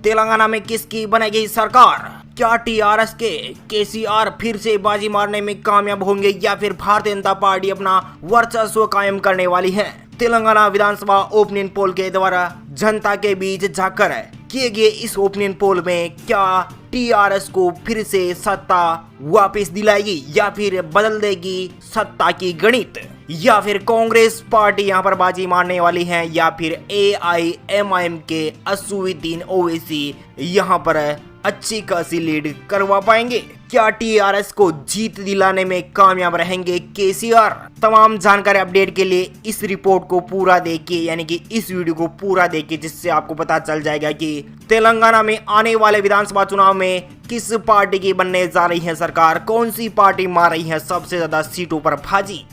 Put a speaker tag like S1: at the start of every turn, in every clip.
S1: तेलंगाना में किसकी बनेगी सरकार? क्या टीआरएस के केसीआर फिर से बाजी मारने में कामयाब होंगे या फिर भारतीय जनता पार्टी अपना वर्चस्व कायम करने वाली है? तेलंगाना विधानसभा ओपिनियन पोल के द्वारा जनता के बीच जाकर किए गए इस ओपिनियन पोल में क्या टीआरएस को फिर से सत्ता वापस दिलाएगी या फिर बदल देगी सत्ता की गणित, या फिर कांग्रेस पार्टी यहां पर बाजी मारने वाली है, या फिर एआईएमआईएम के असदुद्दीन ओवैसी यहां पर अच्छी खासी लीड करवा पाएंगे? क्या टीआरएस को जीत दिलाने में कामयाब रहेंगे केसीआर? तमाम जानकारी अपडेट के लिए इस रिपोर्ट को पूरा देखिए, यानी कि इस वीडियो को पूरा देखिए, जिससे आपको पता चल जाएगा कि तेलंगाना में आने वाले विधानसभा चुनाव में किस पार्टी की बनने जा रही है सरकार, कौन सी पार्टी मार रही है सबसे ज्यादा सीटों पर बाजी,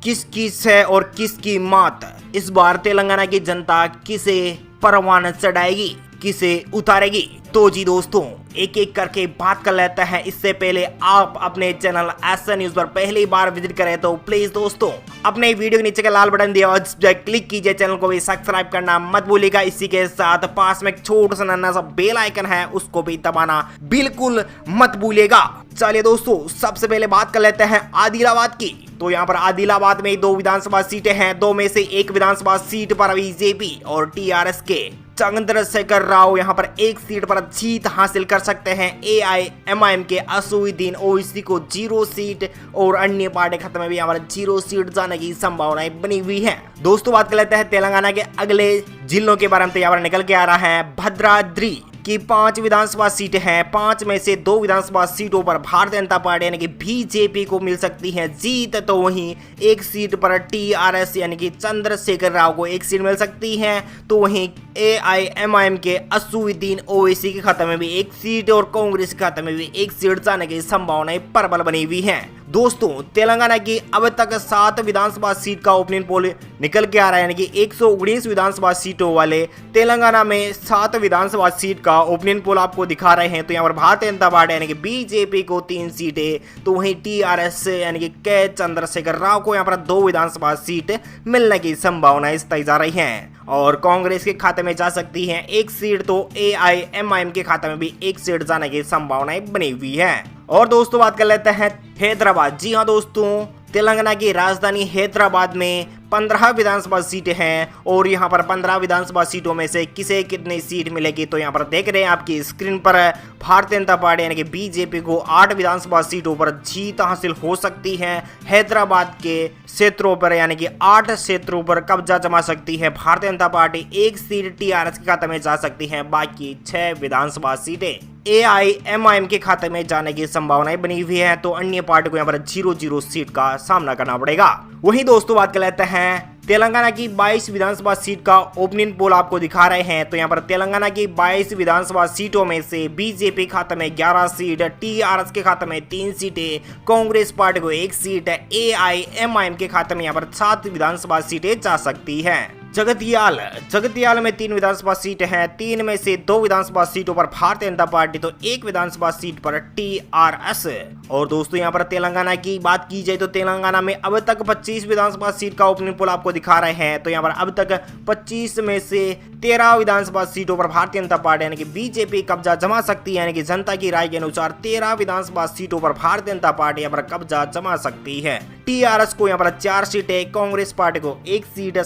S1: किसकी है और किसकी मात। इस बार तेलंगाना की जनता किसे परवान चढ़ाएगी, किसे उतारेगी? तो जी दोस्तों, एक एक करके बात कर लेते हैं। इससे पहले आप अपने चैनल एसएन न्यूज पर पहली बार विजिट करें तो प्लीज दोस्तों अपने वीडियो के नीचे का लाल बटन दिया और क्लिक कीजिए, चैनल को भी सब्सक्राइब करना मत भूलिएगा। इसी के साथ पास में एक छोटा सा नन्हा सा बेल आइकन है, उसको भी दबाना बिल्कुल मत भूलिएगा। चलिए दोस्तों, सबसे पहले बात कर लेते हैं आदिलाबाद की। तो यहाँ पर आदिलाबाद में 2 विधानसभा सीटें हैं, 2 में से 1 विधानसभा सीट पर बीजेपी और टीआरएस के चंद्रशेखर राव यहाँ पर 1 सीट पर जीत हासिल कर सकते हैं। एआईएमआईएम के असदुद्दीन ओवैसी को 0 सीट और अन्य पार्टी खाते में भी यहाँ पर 0 सीट जाने की संभावनाएं बनी हुई है। दोस्तों, बात कर लेते हैं तेलंगाना के अगले जिलों के बारे में। तो यहाँ पर निकल के आ रहा है भद्राद्री की 5 विधानसभा सीटें हैं, 5 में से 2 विधानसभा सीटों पर भारतीय जनता पार्टी यानी कि बीजेपी को मिल सकती है जीत, तो वहीं 1 सीट पर टीआरएस यानी कि चंद्रशेखर राव को 1 सीट मिल सकती है, तो वहीं एआईएमआईएम के असदुद्दीन ओवैसी के खाते में भी 1 सीट और कांग्रेस के खाते में भी 1 सीट जाने की संभावनाएं प्रबल बनी हुई है। दोस्तों, तेलंगाना की अब तक 7 विधानसभा सीट का ओपिनियन पोल निकल के आ रहा है, यानी कि 119 विधानसभा सीटों वाले तेलंगाना में 7 विधानसभा सीट का ओपिनियन पोल आपको दिखा रहे हैं। तो यहाँ पर भारतीय जनता पार्टी यानी कि बीजेपी को 3 सीटें, तो वहीं टीआरएस यानी कि के चंद्रशेखर राव को यहाँ पर 2 विधानसभा सीट मिलने की संभावनाएं तय जा रही हैं, और कांग्रेस के खाते में जा सकती है 1 सीट, तो एआईएमआईएम के खाते में भी 1 सीट जाने की संभावनाएं बनी हुई है। और दोस्तों, बात कर लेते हैं हैदराबाद। जी हाँ दोस्तों, तेलंगाना की राजधानी हैदराबाद में 15 विधानसभा सीटें हैं, और यहाँ पर 15 विधानसभा सीटों में से किसे कितनी सीट मिलेगी, तो यहाँ पर देख रहे हैं आपकी स्क्रीन पर भारतीय जनता पार्टी यानी कि बीजेपी को 8 विधानसभा सीटों पर जीत हासिल हो सकती है। हैदराबाद के क्षेत्रों पर यानी कि 8 क्षेत्रों पर कब्जा जमा सकती है Bharatiya Janata party. 1 seat TRS के खाते में जा सकती है, बाकी 6 विधानसभा सीटें एआईएमआईएम के खाते में जाने की संभावनाएं बनी हुई है, तो अन्य पार्टी को यहाँ पर 0-0 सीट का सामना करना पड़ेगा। वहीं दोस्तों, बात कर लेते हैं तेलंगाना की 22 विधानसभा सीट का ओपिनियन पोल आपको दिखा रहे हैं। तो यहाँ पर तेलंगाना की 22 विधानसभा सीटों में से बीजेपी खाते में 11 सीट, टीआरएस के खाते में 3 सीटें, कांग्रेस पार्टी को 1 सीट, एआईएमआईएम के खाते में यहाँ पर 7 विधानसभा सीटें जा सकती हैं। जगतियाल में 3 विधानसभा सीटें हैं, 3 में से 2 विधानसभा सीटों पर भारतीय जनता पार्टी, तो 1 विधानसभा सीट पर टीआरएस। और दोस्तों, यहाँ पर तेलंगाना की बात की जाए तो तेलंगाना में अब तक 25 विधानसभा सीट का ओपिनियन पोल आपको दिखा रहे हैं। तो यहाँ पर अब तक 25 में से 13 विधानसभा सीटों पर भारतीय जनता पार्टी यानी कि बीजेपी कब्जा जमा सकती है, यानी कि जनता की राय के अनुसार 13 विधानसभा सीटों पर भारतीय जनता पार्टी यहाँ पर कब्जा जमा सकती है। टीआरएस को यहाँ पर 4 सीटें, कांग्रेस पार्टी को 1 सीट,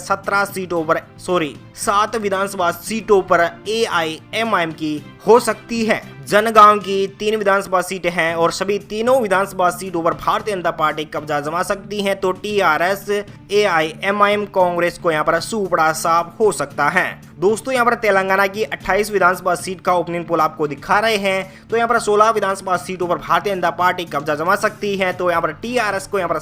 S1: 7 विधानसभा सीटों पर एआईएमआईएम की हो सकती है। जनगांव की 3 विधानसभा सीटें हैं, और सभी तीनों विधानसभा सीटों पर भारतीय जनता पार्टी कब्जा जमा सकती है, तो टीआरएस, एआईएमआईएम, कांग्रेस को यहाँ पर सुपड़ा साफ हो सकता है। दोस्तों, यहाँ पर तेलंगाना की 28 विधानसभा सीट का ओपिनियन पोल आपको दिखा रहे हैं। तो यहाँ पर 16 विधानसभा सीटों पर भारतीय जनता पार्टी कब्जा जमा सकती है, तो यहाँ पर टीआरएस को यहाँ पर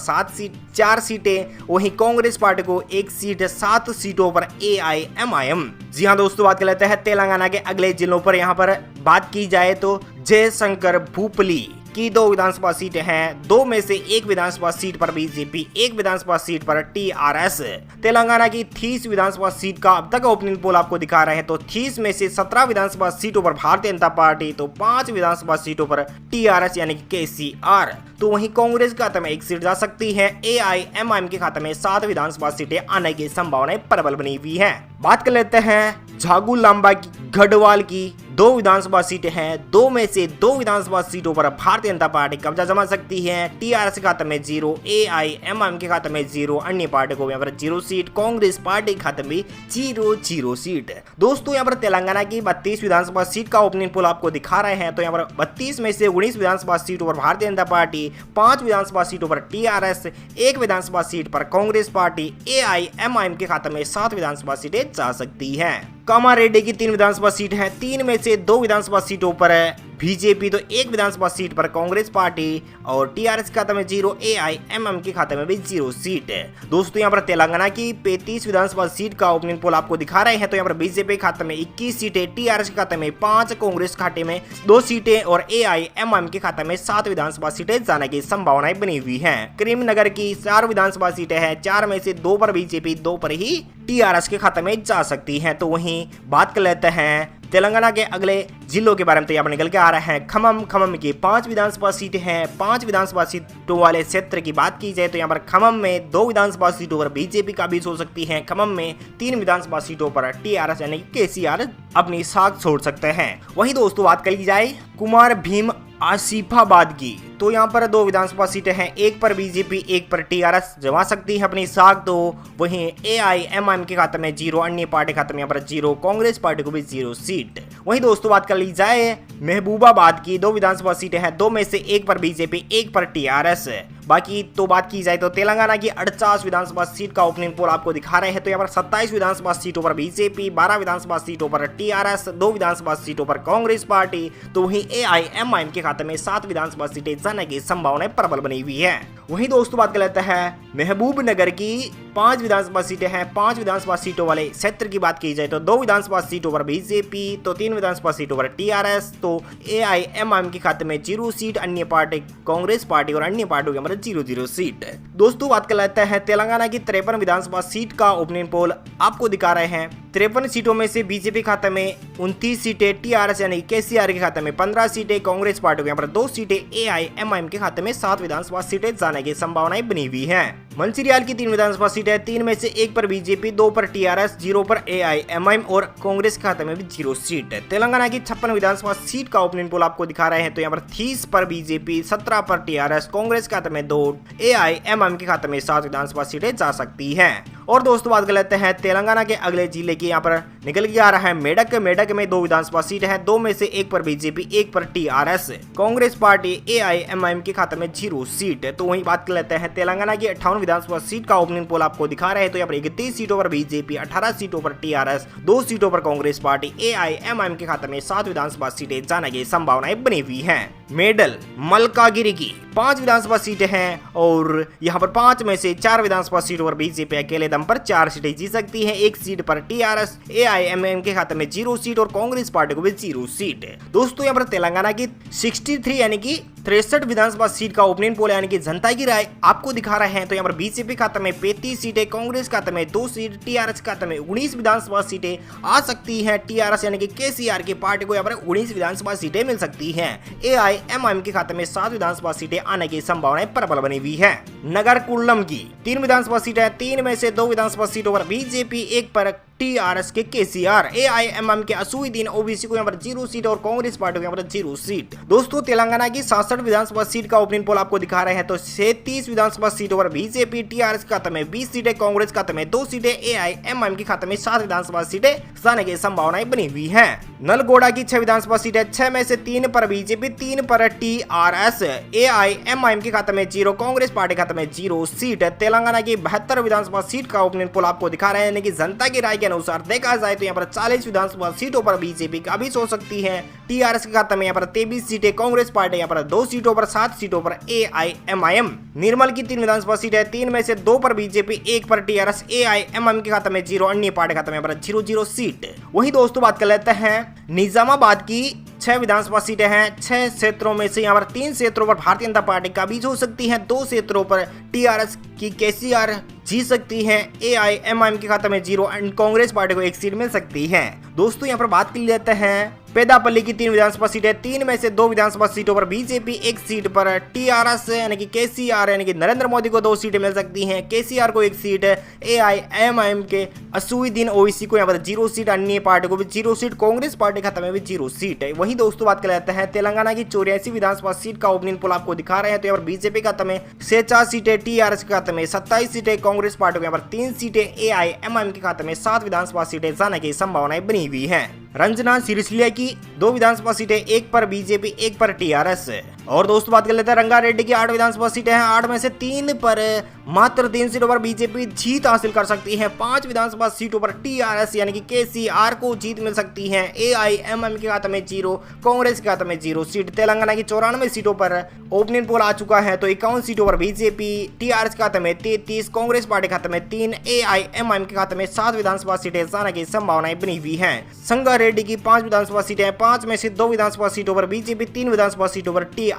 S1: 4 सीटें, वहीं कांग्रेस पार्टी को 1 सीट, 7 सीटों पर एआईएमआईएम। जी हाँ दोस्तों, बात कर लेते हैं तेलंगाना के अगले जिलों पर। यहाँ पर बात की जाए तो जयशंकर भूपली की 2 विधानसभा सीटें हैं, 2 में से 1 विधानसभा सीट पर बीजेपी, 1 विधानसभा सीट पर टीआरएस। तेलंगाना की 30 विधानसभा सीट का अब तक ओपिनियन पोल आपको दिखा रहे हैं। तो 30 में से 17 विधानसभा सीटों पर भारतीय जनता पार्टी, तो 5 विधानसभा सीटों पर टीआरएस यानी कि केसीआर। तो वहीं कांग्रेस के खाते में 1 सीट जा सकती है, एआईएमआईएम के खाते में 7 विधानसभा सीटें आने की संभावनाएं प्रबल बनी हुई है। बात कर लेते हैं झागुलांबा की गढ़वाल की 2 विधानसभा सीटें हैं, 2 में से 2 विधानसभा सीटों पर भारतीय जनता पार्टी कब्जा जमा सकती है। टीआरएस के खाते में 0, एआईएमआईएम के खाते में 0, अन्य पार्टी को यहाँ पर 0 सीट, कांग्रेस पार्टी के खाते में 0 सीट। दोस्तों यहाँ पर तेलंगाना की 32 विधानसभा सीट का ओपनिंग पोल आपको दिखा रहे हैं। तो यहाँ पर 32 में से 19 विधानसभा सीटों पर भारतीय जनता पार्टी, 5 विधानसभा सीटों पर टीआरएस, 1 विधानसभा सीट पर कांग्रेस पार्टी, एआईएमआईएम के खाते में 7 विधानसभा सीटें जा सकती हैं। कामारेड्डी की 3 विधानसभा सीट है, 3 में से 2 विधानसभा सीटों पर बीजेपी, तो 1 विधानसभा सीट पर कांग्रेस पार्टी और टीआरएस के खाते में 0, एआईएमआईएम के खाते में भी 0 सीट है। दोस्तों यहाँ पर तेलंगाना की 35 विधानसभा सीट का ओपनिंग पोल आपको दिखा रहे हैं। तो यहाँ पर बीजेपी खाते में 21 सीटें, टीआरएस के खाते में 5, कांग्रेस खाते में 2 सीटें और एआईएमआईएम के खाते में 7 विधानसभा सीटें जाने की संभावनाएं बनी हुई है। करीमनगर की 4 विधानसभा सीटें हैं, 4 में से 2 पर बीजेपी, 2 पर ही टीआरएस के खाते में जा सकती हैं। तो वहीं बात कर लेते हैं तेलंगाना के अगले जिलों के बारे में। तो यहाँ पर निकल के आ रहे हैं खम्मम की 5 विधानसभा सीटें हैं। 5 विधानसभा सीटों वाले क्षेत्र की बात की जाए तो यहाँ पर खम्मम में 2 विधानसभा सीटों पर बीजेपी का बीच हो सकती है। खम्मम में 3 विधानसभा सीटों पर टीआरएस यानी केसीआर अपनी साख छोड़ सकते हैं। वहीं दोस्तों बात कर ली जाए कुमार भीम आसिफाबाद की, तो यहाँ पर 2 विधानसभा सीटें हैं, 1 पर बीजेपी, 1 पर टीआरएस जमा सकती है अपनी साख। तो वहीं एआईएमआईएम के खाते में 0, अन्य पार्टी खाते में यहाँ पर 0, कांग्रेस पार्टी को भी 0 सीट। वहीं दोस्तों बात कर ली जाए महबूबाबाद की, 2 विधानसभा सीटें हैं, 2 में से 1 पर बीजेपी, 1 पर टीआरएस। बाकी तो बात की जाए तो तेलंगाना की 48 विधानसभा सीट का ओपनिंग पोल आपको दिखा रहे हैं। तो यहाँ पर 27 विधानसभा सीटों पर बीजेपी, 12 विधानसभा सीटों पर टीआरएस, 2 विधानसभा सीटों पर कांग्रेस पार्टी, तो वहीं एआईएमआईएम के खाते में 7 विधानसभा सीटें जाने की संभावनाएं प्रबल बनी हुई है। वहीं दोस्तों बात कर लेते हैं महबूब नगर की 5 विधानसभा सीटें हैं, 5 विधानसभा सीटों वाले क्षेत्र की बात की जाए तो 2 विधानसभा सीटों पर बीजेपी, तो 3 विधानसभा सीटों पर टीआरएस, तो एआईएमआईएम के खाते में 0 सीट, अन्य पार्टी कांग्रेस पार्टी और अन्य पार्टियों के मतलब 0 सीट। दोस्तों बात कर लेते हैं तेलंगाना की 53 विधानसभा सीट का ओपनिंग पोल आपको दिखा रहे हैं। 53 सीटों में से बीजेपी खाते में 29 सीटें, टीआरएस यानी केसीआर के खाते में 15 सीटें, कांग्रेस पार्टी के यहाँ पर 2 सीटें, एआईएमआईएम के खाते में 7 विधानसभा सीटें जाने की संभावनाएं बनी हुई हैं। मंचिरियाल की 3 विधानसभा सीटें, 3 में से 1 पर बीजेपी, 2 पर टीआरएस, 0 पर एआईएमआईएम और कांग्रेस के खाते में भी 0 सीट। तेलंगाना की 56 विधानसभा सीट का ओपनिंग पोल आपको दिखा रहे हैं। तो यहाँ पर 30 पर बीजेपी, 17 पर टीआरएस, कांग्रेस के खाते में 2, एआईएमआईएम के खाते में 7 विधानसभा सीटें जा सकती हैं। और दोस्तों बात कर लेते हैं तेलंगाना के अगले जिले की, यहाँ पर निकल के आ रहा है मेडक। मेडक में 2 विधानसभा सीट है, 2 में से 1 पर बीजेपी, 1 पर टीआरएस, कांग्रेस पार्टी, एआईएमआईएम के खाते में 0 सीट। तो वहीं बात कर लेते हैं तेलंगाना की 58 विधानसभा सीट का ओपनिंग पोल आपको दिखा रहे हैं। तो यहाँ पर 31 सीटों पर बीजेपी, 18 सीटों पर टीआरएस, 2 सीटों पर कांग्रेस पार्टी, एआईएमआईएम के खाते में 7 विधानसभा सीटें जाने की संभावनाएं बनी हुई हैं। मेडल मलकागिरी की 5 विधानसभा सीटें हैं और यहाँ पर 5 में से 4 विधानसभा सीटों पर बीजेपी अकेले दम पर 4 सीटें जीत सकती है, 1 सीट पर टीआरएस, एआईएमआईएम के खाते में 0 सीट और कांग्रेस पार्टी को भी 0 सीट। दोस्तों यहाँ पर तेलंगाना की 63 यानी कि 63 विधानसभा सीट का ओपनिंग पोल यानी कि जनता की राय आपको दिखा रहे हैं। तो यहाँ पर बीजेपी खाते में 35 सीटें, कांग्रेस खाते में 2 सीट, टीआरएस खाते में 19 विधानसभा सीटें आ सकती हैं। टीआरएस यानी कि केसीआर की पार्टी को यहाँ पर 19 विधानसभा सीटें मिल सकती हैं। एआईएमआईएम के खाते में 7 विधानसभा सीटें आने की संभावनाएं प्रबल बनी हुई है। नगर कुल्लम की 3 विधानसभा सीटें, 3 में से 2 विधानसभा सीटों पर बीजेपी, 1 पर टीआरएस के केसीआर, एआईएमआईएम के असुद्दीन ओबीसी को यहाँ पर 0 सीट और कांग्रेस पार्टी को यहाँ पर 0 सीट। दोस्तों तेलंगाना की 66 विधानसभा सीट का ओपनिंग पोल आपको दिखा रहे हैं। तो 37 विधानसभा सीटों पर बीजेपी, टीआरएस के खाते में 20 सीटें, कांग्रेस खाते में 2 सीटें, एआईएमआईएम के खाते में 7 विधानसभा सीटें जाने की संभावनाएं बनी हुई है। नलगोड़ा की 6 विधानसभा सीटें, 6 में से 3 पर बीजेपी, 3 पर टीआरएस, एआईएमआईएम के खाते में 0, कांग्रेस पार्टी खाते में 0 सीट। तेलंगाना की 72 विधानसभा सीट का ओपनिंग पोल आपको दिखा रहे हैं। यानी कि जनता की राय के अनुसार देखा जाए तो यहाँ पर 40 विधानसभा सीटों पर बीजेपी का भी हो सकती है, टीआरएस के खाते में यहाँ पर 23 सीटें, कांग्रेस पार्टी यहाँ पर 2 सीटों पर, 7 सीटों पर एआईएमआईएम। निर्मल की 3 विधानसभा सीटें, 3 में से 2 पर बीजेपी, 1 पर टीआरएस, एआईएमआईएम के खाते में 0, अन्य पार्टी खाते में यहाँ पर 0 सीट। वही दोस्तों बात कर लेते हैं निजामाबाद की 6 विधानसभा सीटें हैं। 6 क्षेत्रों में से यहाँ पर 3 क्षेत्रों पर भारतीय जनता पार्टी काबिज हो सकती है, 2 क्षेत्रों पर टीआरएस की केसीआर जीत सकती है, एआईएमआईएम के खाते में 0 एंड कांग्रेस पार्टी को 1 सीट मिल सकती है। दोस्तों यहाँ पर बात कर लेते हैं पेदापल्ली की 3 विधानसभा सीटें, 3 में से 2 विधानसभा सीटों पर बीजेपी, 1 सीट पर टीआरएस यानी कि केसीआर यानी कि नरेंद्र मोदी को 2 सीटें मिल सकती हैं, केसीआर को 1 सीट, एआईएमआईएम के असुद्दीन ओवैसी को यहाँ पर 0 सीट, अन्य पार्टी को भी 0 सीट, कांग्रेस पार्टी के खाते में भी 0 सीट है। वहीं दोस्तों बात कर लेते हैं तेलंगाना की 84 विधानसभा सीट का ओपनिंग पोल आपको दिखा रहे हैं। तो यहाँ पर बीजेपी के खाते में 4 सीटें, टीआरएस के खाते में 27 सीटें, कांग्रेस पार्टी को यहाँ पर 3 सीटें, एआईएमआईएम के खाते में 7 विधानसभा सीटें जाने की संभावनाएं बनी हुई है। रंजना सिरिसिलिया की 2 विधानसभा सीटें, 1 पर बीजेपी, 1 पर टीआरएस। और दोस्तों बात कर लेते हैं रंगारेड्डी की 8 विधानसभा सीटें हैं, 8 में से 3 पर मात्र 3 सीटों पर बीजेपी जीत हासिल कर सकती है, 5 विधानसभा सीटों पर टीआरएस यानी कि केसीआर को जीत मिल सकती है, एआईएमआईएम के खाते में 0, कांग्रेस के खाते में 0 सीट। तेलंगाना की 94 सीटों पर ओपनिंग पोल आ चुका है, तो 51 सीटों पर बीजेपी, टीआरएस के खाते में 33, कांग्रेस पार्टी के खाते में 3, एआईएमआईएम के खाते में 7 विधानसभा सीटें जाने की संभावनाएं बनी हुई है। संगारेड्डी की 5 विधानसभा सीटें, 5 में से 2 विधानसभा सीटों पर बीजेपी, 3 विधानसभा सीटों पर टीआरएस।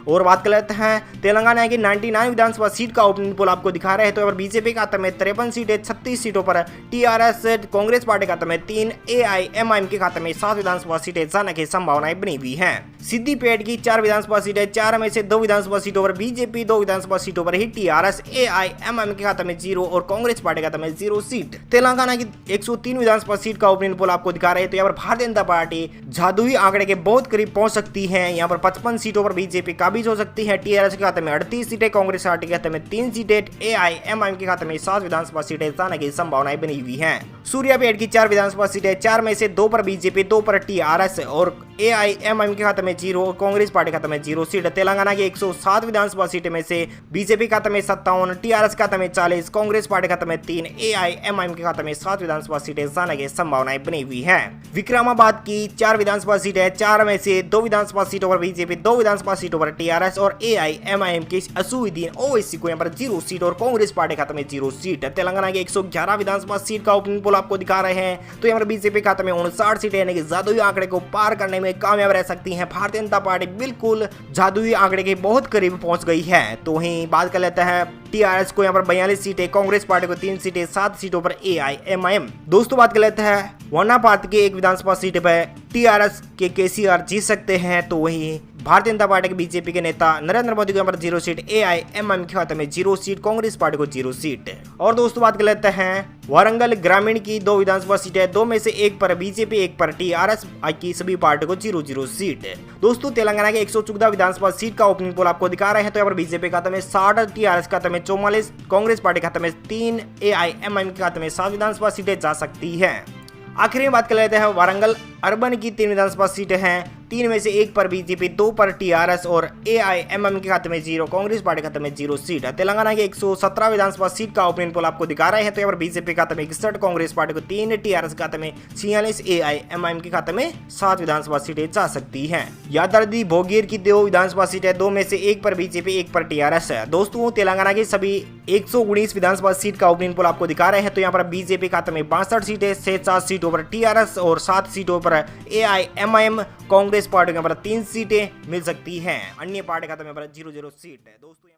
S1: और बात कर लेते हैं तेलंगाना की 99 विधानसभा सीट का ओपनिंग पोल आपको दिखा रहे हैं। तो बीजेपी के खाते में 53 सीटें, 36 सीटों पर टीआरएस, कांग्रेस पार्टी के खाते में 3, एआईएमआईएम के खाते में 7 विधानसभा सीटें जाने की संभावनाएं बनी हुई है। सिद्दीपेट की 4 विधानसभा सीटें, 4 में से 2 विधानसभा सीटों पर बीजेपी, 2 विधानसभा सीटों पर ही टीआरएस, एआईएमआईएम के खाते में 0 और कांग्रेस पार्टी के खाते में 0 सीट। तेलंगाना की 103 विधानसभा सीट का ओपनिंग पोल आपको दिखा रहे हैं। तो यहाँ पर भारतीय जनता पार्टी जादुई आंकड़े के बहुत करीब पहुंच सकती है। यहाँ पर 55 सीटों पर बीजेपी काबिज हो सकती है, टीआरएस के खाते में 38 सीटें, कांग्रेस पार्टी के खाते में 3 सीटें, एआईएमआईएम के खाते में 7 विधानसभा सीटें जाने की संभावनाएं बनी हुई है। सूर्यापेट की 4 विधानसभा सीटें, 4 में से 2 पर बीजेपी, 2 पर टीआरएस और एआईएमआईएम के खाते में 0, कांग्रेस पार्टी के खाते में 0 सीट। तेलंगाना की 107 विधानसभा सीटें में से बीजेपी खाते में 57, टीआरएस खाते में 40, कांग्रेस पार्टी खाते में 3, एआईएमआईएम के खाते में 7 विधानसभा सीटें जाने की संभावनाएं बनी हुई है। विक्रमाबाद की 4 विधानसभा सीटें, 4 में से 2 विधानसभा सीटों पर बीजेपी, 2 विधानसभा सीटों पर टीआरएस और एआईएमआईएम के असुद्दीन ओवैसी को यहाँ पर 0 सीट और कांग्रेस पार्टी खाते में 0 सीट। तेलंगाना की 111 विधानसभा सीट का ओपनिंग पोल आपको दिखा रहे हैं। तो यहाँ पर बीजेपी खाते में 59 सीटें यानी कि जादुई आंकड़े को पार करने में कामयाब रह सकती है। भारतीय जनता पार्टी बिल्कुल जादुई आंकड़े के बहुत करीब पहुंच गई है। तो वहीं बात कर लेते हैं टीआरएस को यहाँ पर 42 सीटें, कांग्रेस पार्टी को 3 सीटें, 7 सीटों पर एआईएमआईएम। दोस्तों बात कर लेते हैं वनापात की 1 विधानसभा सीट पर टीआरएस के केसीआर जीत सकते हैं। तो वहीं भारतीय जनता पार्टी के बीजेपी के नेता नरेंद्र मोदी को यहाँ पर 0 सीट, एआईएमआईएम के खाते में 0 सीट, कांग्रेस पार्टी को 0 सीट। और दोस्तों बात कर लेते हैं वारंगल ग्रामीण की 2 विधानसभा सीटें, 2 में से 1 पर बीजेपी, 1 पर टीआरएस की सभी पार्टी को 0-0 सीट। दोस्तों तेलंगाना के 114 विधानसभा सीट का ओपनिंग पोल आपको दिखा रहे हैं। तो यहाँ पर बीजेपी खाते में 60, टीआरएस खाते में 44, कांग्रेस पार्टी खाते में 3, एआईएमआईएम के खाते में 7 विधानसभा सीटें जा सकती है। आखिर में बात कर लेते हैं वारंगल अर्बन की 3 विधानसभा सीटें हैं, 3 में से 1 पर बीजेपी, 2 पर टीआरएस और एआईएमआईएम के खाते में 0, कांग्रेस पार्टी के खाते में 0 सीट। तेलंगाना के 117 विधानसभा सीट का ओपनिंग पोल आपको दिखा रहे हैं। तो यहाँ पर बीजेपी खाते में 61, कांग्रेस पार्टी को 3, टीआरएस के खाते में 46, एआईएमआईएम के खाते में 7 विधानसभा सीटें जा सकती हैं। यादाद्री भोगीर की 2 विधानसभा सीटें, 2 में से 1 पर बीजेपी, 1 पर टीआरएस है। दोस्तों तेलंगाना की सभी 119 विधानसभा सीट का ओपनिंग पोल आपको दिखा रहे हैं। तो यहाँ पर बीजेपी खाते में 62 सीटें, 7 सीटों पर टीआरएस और 7 सीटों पर एआईएमआईएम, कांग्रेस पार्टी के यहाँ पर 3 सीटें मिल सकती हैं, अन्य पार्टी खाते में 0-0 सीट है। दोस्तों